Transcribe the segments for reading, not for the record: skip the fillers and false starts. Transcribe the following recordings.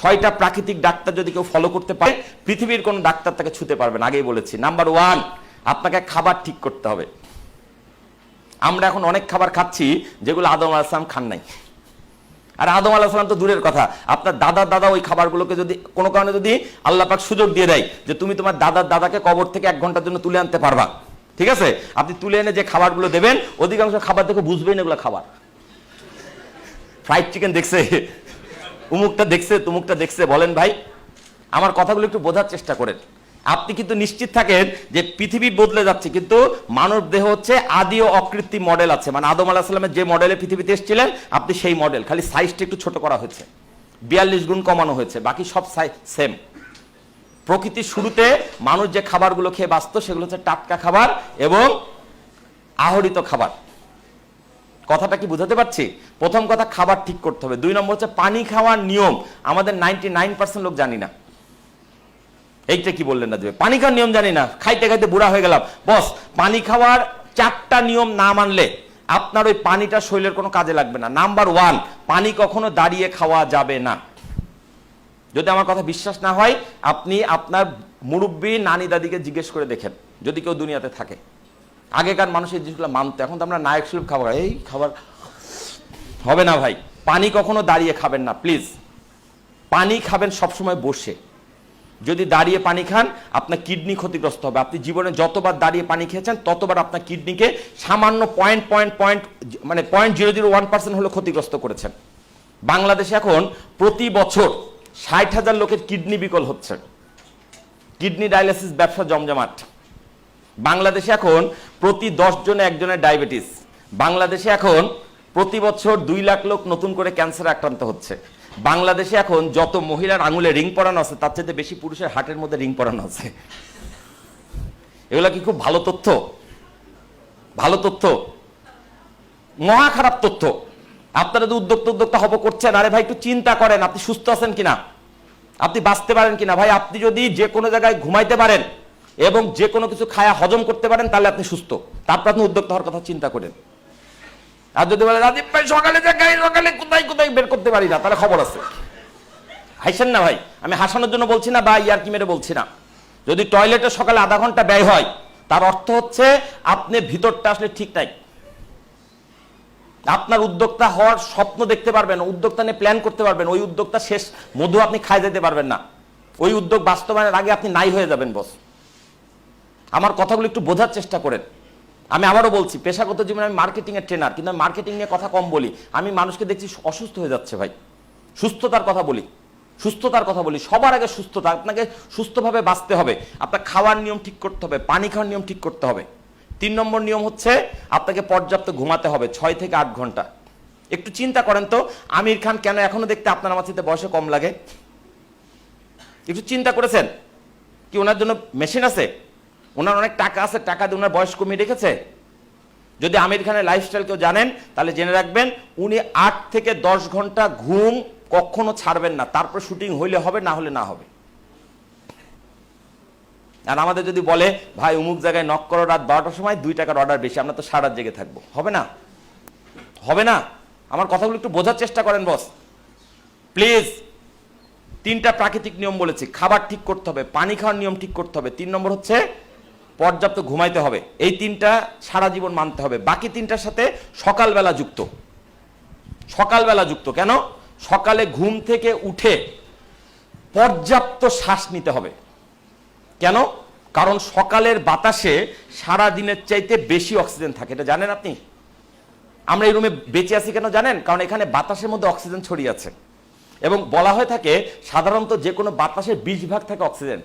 6টা প্রাকৃতিক ডাক্তার যদি কেউ ফলো করতে পারে, পৃথিবীর কোনো ডাক্তার তাকে ছুতে পারবে না। আগেই বলেছি, নাম্বার 1 আপনাকে খাবার ঠিক করতে হবে। আমরা এখন অনেক খাবার খাচ্ছি যেগুলো আদম আলাইহিস সালাম খান নাই। আর আদম আলাইহিস সালাম তো দূরের কথা, আপনার দাদার দাদা ওই খাবারগুলোকে যদি কোনো কারণে যদি আল্লাহ পাক সুযোগ দিয়ে দেয় যে তুমি তোমার দাদার দাদাকে কবর থেকে 1 ঘন্টার জন্য তুলে আনতে পারবা, ঠিক আছে, আপনি তুলে এনে যে খাবারগুলো দেবেন, অধিকাংশ খাবার দেখে বুঝবেন এগুলো খাবার। ফ্রাইড চিকেন দেখছে, উমুকটা দেখছে, তুমুকটা দেখছে। বলেন ভাই, আমার কথাগুলো একটু বোঝার চেষ্টা করেন। আপনি কিন্তু নিশ্চিত থাকেন যে পৃথিবী বদলে যাচ্ছে, কিন্তু মানব দেহ হচ্ছে আদি ও অকৃত্রিম মডেল আছে। মানে আদম আলাইহিস সালামের যে মডেলে পৃথিবীতে এসেছিলেন আপনি সেই মডেল, খালি সাইজটা একটু ছোট করা হয়েছে, 42 গুণ কমানো হয়েছে, বাকি সব সেম। প্রকৃতির শুরুতে মানুষ যে খাবারগুলো খেয়ে বাঁচত সেগুলো হচ্ছে টাটকা খাবার এবং আহরিত খাবার। কথাটা কি বুঝাতে পারছি? প্রথম কথা, খাবার ঠিক করতে হবে। 2 নম্বর হচ্ছে পানি খাওয়ার নিয়ম। আমাদের 99% লোক জানি না। এইটা কি বললেন না, দেবে পানি খাওয়ার নিয়ম জানি না, খাইতে খাইতে বুড়া হয়ে গেলাম। বস, পানি খাওয়ার 4টা নিয়ম না মানলে আপনার ওই পানিটা শরীরের কোনো কাজে লাগবে না। নাম্বার 1, পানি কখনো দাঁড়িয়ে খাওয়া যাবে না। যদি আমার কথা বিশ্বাস না হয়, আপনি আপনার মুরব্বী নানি দাদিকে জিজ্ঞেস করে দেখেন, যদি কেউ দুনিয়াতে থাকে। আগেকার মানুষ এই জিনিসগুলো মানতো, এখন তো আমরা নায়ক সুলভ খাবার, এই খাবার হবে না ভাই। পানি কখনো দাঁড়িয়ে খাবেন না প্লিজ। পানি খাবেন সবসময় বসে। যদি দাঁড়িয়ে পানি খান আপনার কিডনি ক্ষতিগ্রস্ত হবে। আপনি জীবনে যতবার দাঁড়িয়ে পানি খেয়েছেন ততবার আপনার কিডনিকে সামান্য 0.001% হলে ক্ষতিগ্রস্ত করেছেন। বাংলাদেশে এখন প্রতি বছর 60,000 লোকের কিডনি বিকল হচ্ছে। কিডনি ডায়ালিসিস ব্যবসা জমজমাট। বাংলাদেশে এখন প্রতি 10 জনে একজনের ডায়াবেটিস। বাংলাদেশে এখন প্রতি বছর 2 লাখ লোক নতুন করে ক্যান্সারে আক্রান্ত হচ্ছে। বাংলাদেশে এখন যত মহিলার আঙুলে রিং পরানো আছে তার চাইতে বেশি পুরুষের হার্টের মধ্যে রিং পরানো আছে। এগুলা কি খুব ভালো তথ্য? ভালো তথ্য? মহা খারাপ তথ্য। আপনারা তো উদ্যোক্তা হব করছেন, আরে ভাই একটু চিন্তা করেন, আপনি সুস্থ আছেন কিনা, আপনি বাঁচতে পারেন কিনা। ভাই আপনি যদি যে কোনো জায়গায় ঘুমাইতে পারেন এবং যে কোনো কিছু খায়া হজম করতে পারেন তাহলে আপনি সুস্থ, তারপর আপনি উদ্যোক্তা হওয়ার কথা চিন্তা করেন। আর যদি বলে রাজীব ভাই সকালে কোথায় কোথায় বের করতে পারি না, তাহলে খবর আছে। হাসেন না ভাই, আমি হাসানোর জন্য বলছি না বা ইয়ারকি মেরে বলছি না। যদি টয়লেটে সকালে আধা ঘন্টা ব্যয় হয় তার অর্থ হচ্ছে আপনি ভিতরটা আসলে ঠিক নাই। আপনার উদ্যোক্তা হওয়ার স্বপ্ন দেখতে পারবেন, উদ্যোক্তা নিয়ে প্ল্যান করতে পারবেন, ওই উদ্যোক্তা শেষ মধু আপনি খাই যেতে পারবেন না। ওই উদ্যোগ বাস্তবায়নের আগে আপনি নাই হয়ে যাবেন বস। আমার কথাগুলো একটু বোঝার চেষ্টা করেন। আমি আবারও বলছি, পেশাগত জীবনে আমি মার্কেটিং এর ট্রেনার, কিন্তু মার্কেটিং নিয়ে কথা কম বলি। আমি মানুষকে দেখছি অসুস্থ হয়ে যাচ্ছে ভাই। সুস্থতার কথা বলি, সুস্থতার কথা বলি। সবার আগে সুস্থতা। আপনাকে সুস্থভাবে বাঁচতে হবে, আপনার খাওয়ার নিয়ম ঠিক করতে হবে, পানি খাওয়ার নিয়ম ঠিক করতে হবে। 3 নম্বর নিয়ম হচ্ছে আপনাকে পর্যাপ্ত ঘুমাতে হবে, 6 থেকে 8 ঘন্টা। একটু চিন্তা করেন তো, আমির খান কেন এখনো দেখতে আপনার আমার সাথে বয়সে কম লাগে? একটু চিন্তা করেছেন? কি ওনার জন্য মেশিন আছে? ওনার অনেক টাকা আছে, টাকা দিয়ে ওনার বয়স কমিয়ে রেখেছে? যদি আমির খানের লাইফস্টাইল কেউ জানেন তাহলে জেনে রাখবেন, উনি 8 থেকে 10 ঘন্টা ঘুম কখনো ছাড়বেন না। তারপর শুটিং হইলে হবে, না হলে না হবে। আর আমাদের যদি বলে ভাই অমুক জায়গায় নক করো রাত 12টার সময়, 2 টাকার অর্ডার বেশি, আমরা তো সারা রাত জেগে থাকবো, হবে না? হবে না? আমার কথাগুলো একটু বোঝার চেষ্টা করেন বস প্লিজ। 3টা প্রাকৃতিক নিয়ম বলেছি। খাবার ঠিক করতে হবে, পানি খাওয়ার নিয়ম ঠিক করতে হবে, 3 নম্বর হচ্ছে পর্যাপ্ত ঘুমাইতে হবে। এই 3টা সারা জীবন মানতে হবে। বাকি 3টার সাথে সকালবেলা যুক্ত। সকালবেলা যুক্ত কেন? সকালে ঘুম থেকে উঠে পর্যাপ্ত শ্বাস নিতে হবে। কেন? কারণ সকালের বাতাসে সারা দিনের চাইতে বেশি অক্সিজেন থাকে, এটা জানেন আপনি? আমরা এই রুমে বেঁচে আছি কেন জানেন? কারণ এখানে বাতাসের মধ্যে অক্সিজেন ছড়িয়ে আছে। এবং বলা হয়ে থাকে সাধারণত যে কোনো বাতাসের 20 ভাগ থাকে অক্সিজেন,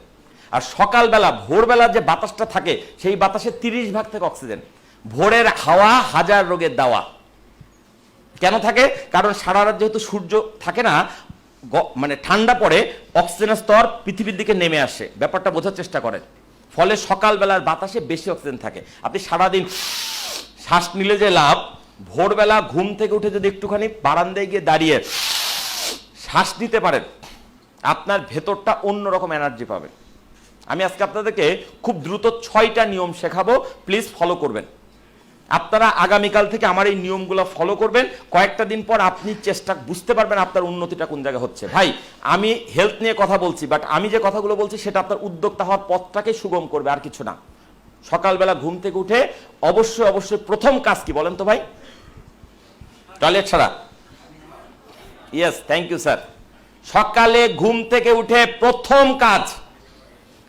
আর সকালবেলা ভোরবেলা যে বাতাসটা থাকে সেই বাতাসের 30 ভাগ থাকে অক্সিজেন। ভোরের হাওয়া হাজার রোগের দাওয়া। কেন থাকে? কারণ সারা রাত যেহেতু সূর্য থাকে না, মানে ঠান্ডা পড়ে, অক্সিজেনের স্তর পৃথিবীর দিকে নেমে আসে। ব্যাপারটা বোঝার চেষ্টা করেন। ফলে সকালবেলার বাতাসে বেশি অক্সিজেন থাকে। আপনি সারাদিন শ্বাস নিলে যে লাভ, ভোরবেলা ঘুম থেকে উঠে যদি একটুখানি বারান্দায় গিয়ে দাঁড়িয়ে শ্বাস নিতে পারেন, আপনার ভেতরটা অন্যরকম এনার্জি পাবে। আমি আজকে আপনাদেরকে খুব দ্রুত 6টা নিয়ম শেখাবো, প্লিজ ফলো করবেন। আপনারা আগামীকাল থেকে আমার এই নিয়মগুলো ফলো করবেন, কয়েকটা দিন পর আপনি চেষ্টা বুঝতে পারবেন আপনার উন্নতিটা কোন জায়গায় হচ্ছে। ভাই আমি হেলথ নিয়ে কথা বলছি, বাট আমি যে কথাগুলো বলছি সেটা আপনার উদ্যোক্তা হওয়ার পথটাকে সুগম করবে, আর কিছু না। সকালবেলা ঘুম থেকে উঠে অবশ্যই প্রথম কাজ কি বলেন তো ভাই? টয়লেট ছাড়া? Yes, thank you sir. সকালে ঘুম থেকে উঠে প্রথম কাজ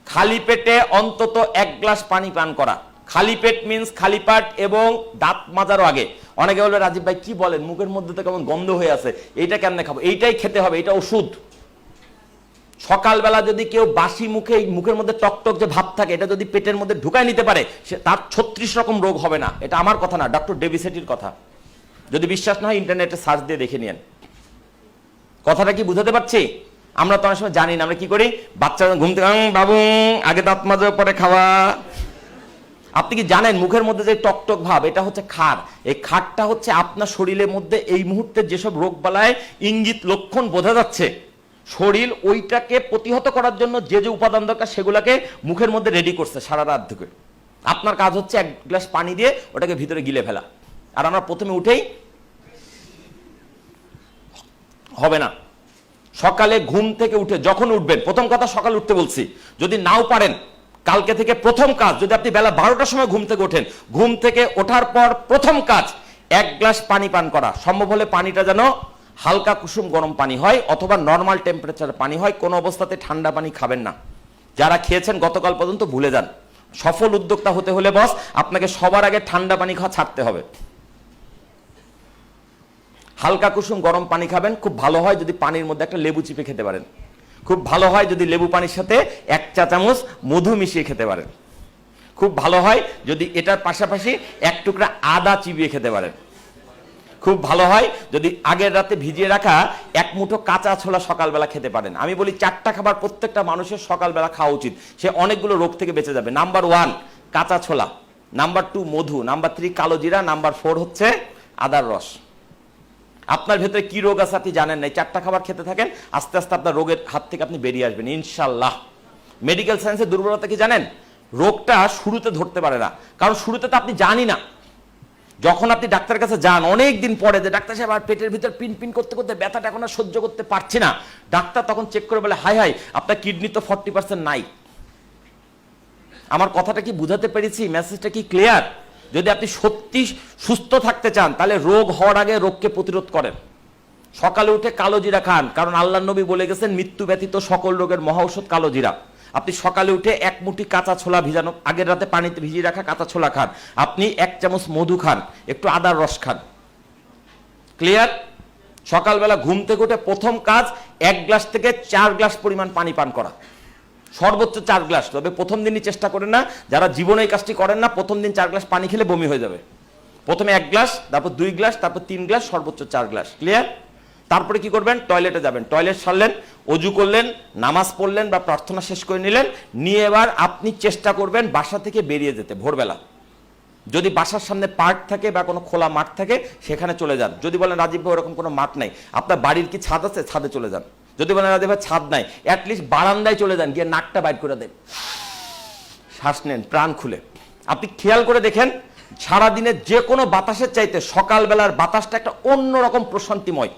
খালি পেটে অন্তত 1 গ্লাস পানি পান করা। খালি পেট মিন্স খালি পাট এবং দাঁত মাজারও আগে। অনেকে বলবে রাজীব ভাই কি বলেন, মুখের মধ্যে তো কেমন গন্ধ হয়ে আছে, এইটা কেমনে খাবো? এইটাই খেতে হবে, এটা ওষুধ। সকালবেলা যদি কেউ বাসি মুখে মুখের মধ্যে টকটক যে ভাব থাকে এটা যদি পেটের মধ্যে ঢুকায় নিতে পারে, সে তার 36 রকম রোগ হবে না। এটা আমার কথা না, ডক্টর ডেভিসেটির কথা। যদি বিশ্বাস না হয় ইন্টারনেটে সার্চ দিয়ে দেখে নিন। কথাটা কি বুঝাতে পারছি? আমরা তো অনেক সময় জানি না, আমরা কি করি, বাচ্চারা ঘুম থেকে বাবু আগে দাঁত মাজা পরে খাওয়া। আপনি কি জানেন মুখের মধ্যে যে টকটক ভাব এটা হচ্ছে ক্ষার। এই ক্ষারটা হচ্ছে আপনার শরীরের মধ্যে এই মুহূর্তে যেসব রোগ বালায় ইঙ্গিত লক্ষণ বোঝা যাচ্ছে, শরীর ওইটাকে প্রতিহত করার জন্য যে যে উপাদান দরকার সেগুলোকে মুখের মধ্যে রেডি করছে সারা রাত ধরে। আপনার কাজ হচ্ছে 1 গ্লাস পানি দিয়ে ওটাকে ভিতরে গিলে ফেলা। আর আমরা প্রথমে উঠেই হবে না। সকালে ঘুম থেকে উঠে যখন উঠবেন, প্রথম কথা সকালে উঠতে বলছি, যদি নাও পারেন কালকে থেকে প্রথম কাজ, যদি আপনি বেলা 12টার সময় ঘুম থেকে ওঠেন, ঘুম থেকে ওঠার পর প্রথম কাজ 1 গ্লাস পানি পান করা। সম্ভব হলে পানিটা যেন হালকা কুসুম গরম পানি হয় অথবা নর্মাল টেম্পারেচার পানি হয়, কোনো অবস্থাতে ঠান্ডা পানি খাবেন না। যারা খেয়েছেন গতকাল পর্যন্ত ভুলে যান। সফল উদ্যোক্তা হতে হলে বস আপনাকে সবার আগে ঠান্ডা পানি খাওয়া ছাড়তে হবে। হালকা কুসুম গরম পানি খাবেন। খুব ভালো হয় যদি পানির মধ্যে একটা লেবু চিপে খেতে পারেন। খুব ভালো হয় যদি লেবু পানির সাথে 1 চা চামচ মধু মিশিয়ে খেতে পারেন। খুব ভালো হয় যদি এটার পাশাপাশি 1 টুকরা আদা চিবিয়ে খেতে পারেন। খুব ভালো হয় যদি আগের রাতে ভিজিয়ে রাখা 1 মুঠো কাঁচা ছোলা সকালবেলা খেতে পারেন। আমি বলি 4টা খাবার প্রত্যেকটা মানুষের সকালবেলা খাওয়া উচিত, সে অনেকগুলো রোগ থেকে বেঁচে যাবে। নাম্বার 1 কাঁচা ছোলা, নাম্বার 2 মধু, নাম্বার 3 কালো জিরা, নাম্বার 4 হচ্ছে আদার রস। আপনার ভেতরে কি রোগ আছে আপনি জানেন না, 4টা খাবার খেতে থাকেন, আস্তে আস্তে আপনার রোগের হাত থেকে আপনি বেরিয়ে আসবেন ইনশাল্লাহ। মেডিকেল সায়েন্সের দুর্বলতা কি জানেন? রোগটা শুরুতে ধরতে পারে না, কারণ শুরুতে তো আপনি জানি না। যখন আপনি ডাক্তারের কাছে যান অনেক দিন পরে, যে ডাক্তার সাহেব আর পেটের ভিতর পিন পিন করতে করতে ব্যথাটা এখন আর সহ্য করতে পারছি না, ডাক্তার তখন চেক করে বলে হাই হাই আপনার কিডনি তো 40% নাই। আমার কথাটা কি বুঝাতে পেরেছি? মেসেজটা কি ক্লিয়ার? যদি আপনি সত্যি সুস্থ থাকতে চান তাহলে রোগ হওয়ার আগে রোগকে প্রতিরোধ করেন। সকালে উঠে কালো জিরা খান, কারণ আল্লাহর নবী বলে গেছেন মৃত্যু ব্যতীত সকল রোগের মহা ঔষধ কালো জিরা। আপনি সকালে উঠে 1 মুঠি কাঁচা ছোলা ভিজানো, আগের রাতে পানিতে ভিজিয়ে রাখা কাঁচা ছোলা খান। আপনি 1 চামচ মধু খান, একটু আদার রস খান। ক্লিয়ার? সকালবেলা ঘুম থেকে উঠে প্রথম কাজ 1 গ্লাস থেকে 4 গ্লাস পরিমাণ পানি পান করা, সর্বোচ্চ 4 গ্লাস। তবে প্রথম দিনই চেষ্টা করেন না, যারা জীবনে এই কাজটি করেন না, প্রথম দিন 4 গ্লাস পানি খেলে বমি হয়ে যাবে। প্রথমে 1 গ্লাস, তারপর 2 গ্লাস, তারপর 3 গ্লাস, সর্বোচ্চ 4 গ্লাস। ক্লিয়ার? তারপরে কি করবেন? টয়লেটে যাবেন, টয়লেট সারলেন, অজু করলেন, নামাজ পড়লেন বা প্রার্থনা শেষ করে নিলেন, নিয়ে এবার আপনি চেষ্টা করবেন বাসা থেকে বেরিয়ে যেতে ভোরবেলা। যদি বাসার সামনে পার্ক থাকে বা কোনো খোলা মাঠ থাকে সেখানে চলে যান। যদি বলেন রাজীব ভাই ওরকম কোনো মাঠ নাই, আপনার বাড়ির কি ছাদ আছে? ছাদে চলে যান। যদি বলেন রাজীব ভাই ছাদ নাই, অ্যাটলিস্ট বারান্দায় চলে যান, গিয়ে নাকটা বাইর করে দেন, শ্বাস নেন প্রাণ খুলে। আপনি খেয়াল করে দেখেন সারাদিনের যে কোনো বাতাসের চাইতে সকালবেলার বাতাসটা একটা অন্যরকম প্রশান্তিময়।